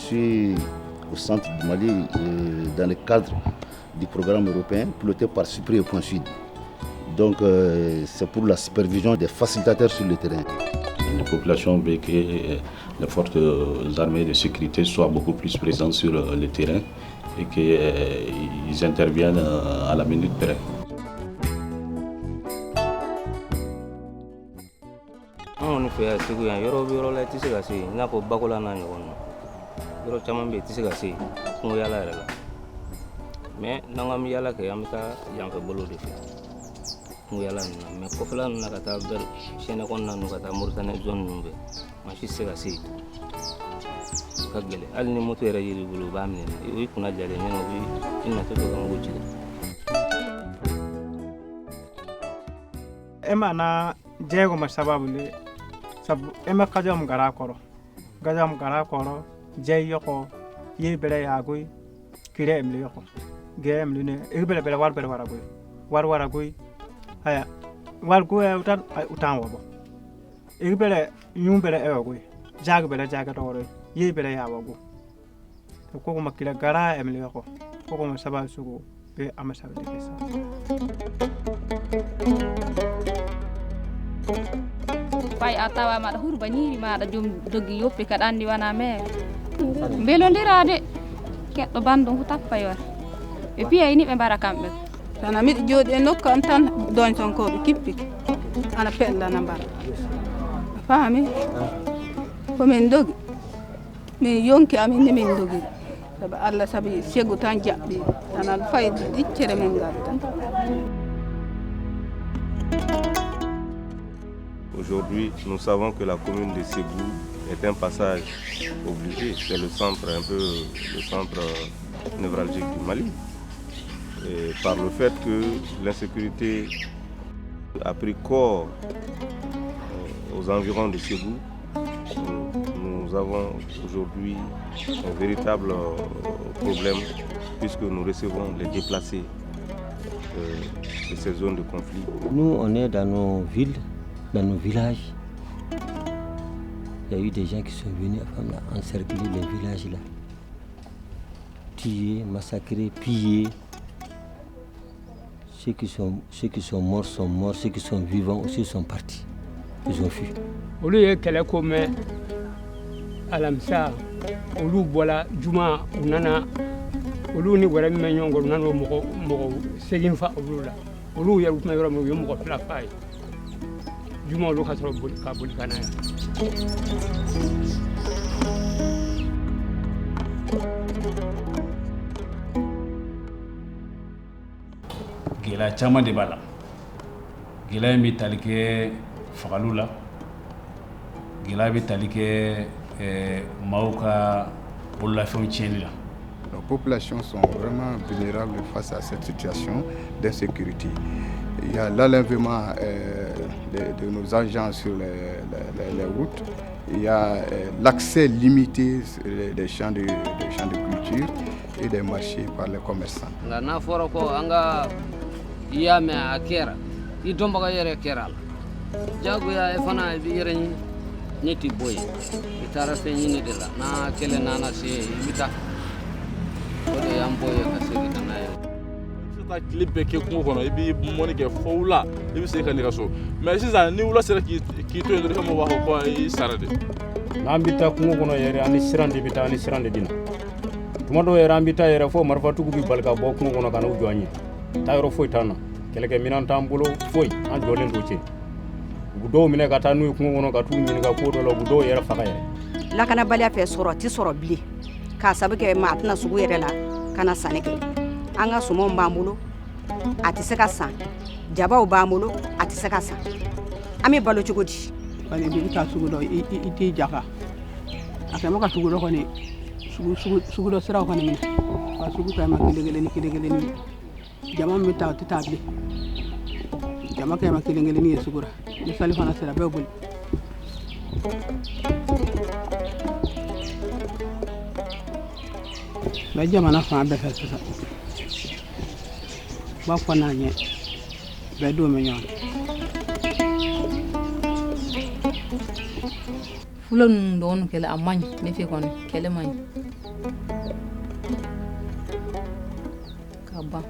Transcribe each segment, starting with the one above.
suis au centre du Mali dans le cadre du programme européen piloté par Cyprien Point Sud. Donc c'est pour la supervision des facilitateurs sur le terrain. La population veut que les forces armées de sécurité soient beaucoup plus présentes sur le terrain et qu'ils interviennent à la minute près. On fait ce que Euro la tisse gassi, n'a pas bacola n'a Euro chaman be tisse gassi, on y a la mais n'angam yala que amita yam fait bolo de on y a la mais kofla n'a kata ber chene kon na nu kata murtane zone numbe machi se gassi kagele al ni moto era yiri bulu bamne wi kuna jale ne wi inna to do ngu ci emana jego ma sababu le sabu ema kajam gara koro jey yoko ye bele ya goy kire emle yoko ge emle ne e bele war bele wara goy aya war goy utan wabo e bele yum bele e goy jaga to ye bele ya wago ko ko makila gara emle yoko ko ko ma sababu sugo be amasa de kesa pai atawa ma hurbani ma da jum dogi yoppe kadandi wana me belondirade keddo bando hutappa yor e piya ni be barakambe tan mi jodi e nokko an tan don sonko be kippi ana pella na bar fami ko men dogi mi yonki amin ni min dogi sabu alla sabi segu tan jabbi tan al fayde diccere men gatta. Aujourd'hui, nous savons que la commune de Ségou est un passage obligé. C'est le centre névralgique du Mali. Et par le fait que l'insécurité a pris corps aux environs de Ségou, nous avons aujourd'hui un véritable problème puisque nous recevons les déplacés de ces zones de conflit. Nous, on est dans nos villes. Dans nos villages, il y a eu des gens qui sont venus encercler les villages là, tuer, massacrer, piller. Ceux qui sont morts, ceux qui sont vivants aussi sont partis. Ils ont fui. Au lieu qu'elle est comme Alamsa, au lieu voilà Juma ou Nana, au lieu ni voilà Mignon ou Nano Moro, Séginfa au lieu là, au lieu il y a eu la faille. Du moins, le cas de Bulgana. Gela chama de bala. Gela mi talike fagalula. Gela mi talike mauka pour la fontaine. Les populations sont vraiment vulnérables face à cette situation d'insécurité. Il y a l'enlèvement de nos agents sur les routes. Il y a l'accès limité des champs de culture et des marchés par les commerçants. Clip qui concourt et puis Monique Foula, et puis c'est Caniraso. Mais si ça nous l'a qui te le comme on va quoi et Sarade. L'ambita Kungono et Anisran de Vita Anisran de Dina. Tomorrow et Rambita et Rafo Marfatu Balka Bokungono Kano Joani. Tairo Foitana, Keleke Minantambulo, Foi, and Jolin Ruche. Gudo Minakatanu Kungono Katu Mingapoto, Gudo era Fire. La Canabalia Pesoro, Tisoro Bli, Casabe Matna Suguerela, Canasaneke. Anga sumo mbambulo atiseka san jaba bambulo atiseka san ami balo chugodi bale bi ta sugudo iti jaka akema ka sugudo ko ni sugudo sira ko ni ba sugu ka ma kelegele ni jama mi ta tabli jama ka ma kelegele ni sugura ni salifana sira be bul ba jama na fa be fa sa ba ko na nye be do me nyon Fulo nun don kele amany ne fe kon kele may. Kaba.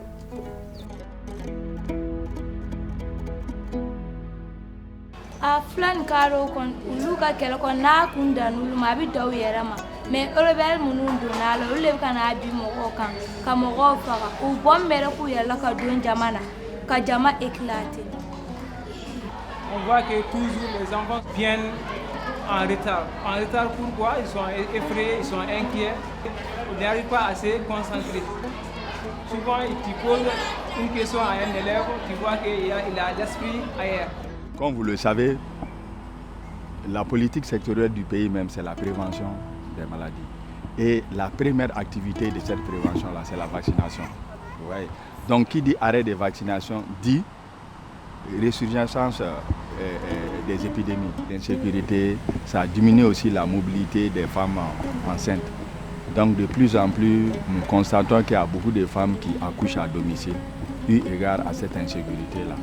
A flan karo kon uluka kele kon na kunda nulu ma bi daw yerama mais olobel munun donala ole kana bi mo kan ka mo fara u bombere ku yalla ka don jamana ka jama éclater. On voit que toujours les enfants viennent en retard. En retard pourquoi? Ils sont effrayés, ils sont inquiets, ils n'arrivent pas à se concentrer. Souvent, tu poses une question à un élève, tu vois qu'il a l'esprit ailleurs. Comme vous le savez, la politique sectorielle du pays même, c'est la prévention des maladies. Et la première activité de cette prévention-là, c'est la vaccination. Ouais. Donc, qui dit arrêt des vaccinations dit résurgence des épidémies, l'insécurité, ça diminue aussi la mobilité des femmes enceintes. Donc de plus en plus, nous constatons qu'il y a beaucoup de femmes qui accouchent à domicile, eu égard à cette insécurité-là.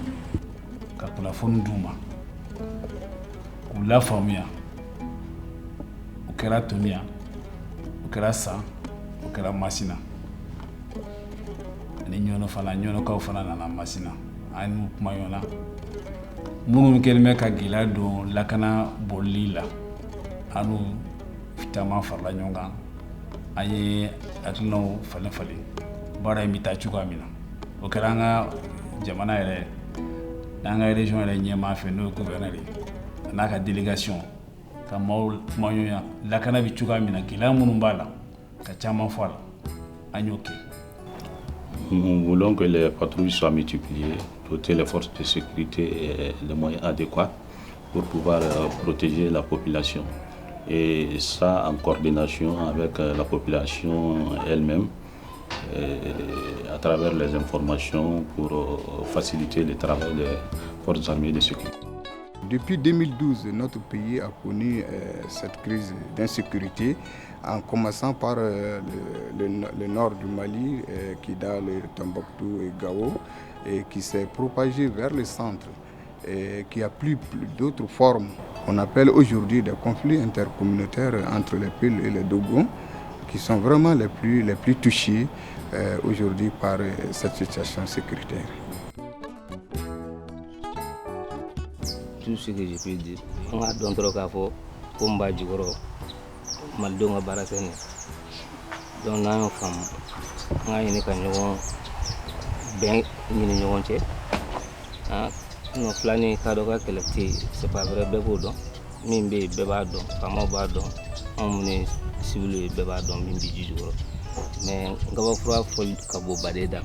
Pour la faune d'Ouma, pour la famille, pour la tomia, pour la sang, pour la massina. Nous avons fait la massina. Anu mayona munu kelme ka gila do lakana bolila anu fitama farla nyonga aye atno fale bara imita chuka mina okaranga jamana ere nanga région ere nyema fe no gouverneur naka délégation ka mayoya lakana bi chuka mina gila munu mbala ka chama fala anyoke. Nous voulons que les patrouilles soient multipliées, doter les forces de sécurité et les moyens adéquats pour pouvoir protéger la population. Et ça en coordination avec la population elle-même, à travers les informations pour faciliter le travail des forces armées de sécurité. Depuis 2012, notre pays a connu cette crise d'insécurité, en commençant par le nord du Mali, Kidal, Tombouctou et Gao, et qui s'est propagé vers le centre, et qui a pris d'autres formes. On appelle aujourd'hui des conflits intercommunautaires entre les Peuls et les Dogons, qui sont vraiment les plus touchés aujourd'hui par cette situation sécuritaire. Tout ce que je peux dire, on a donné trop à faire pour m'badjigoro, m'aldonga barasene. Donc on a une femme, on a une canyon, ben une nyonche. Non flani kadoka keleti, c'est pas vrai bebodo, mimbe bebado, famo bado, on est ciblé bebado mimbi jigoro. Mais on va faire fol kabo badeda.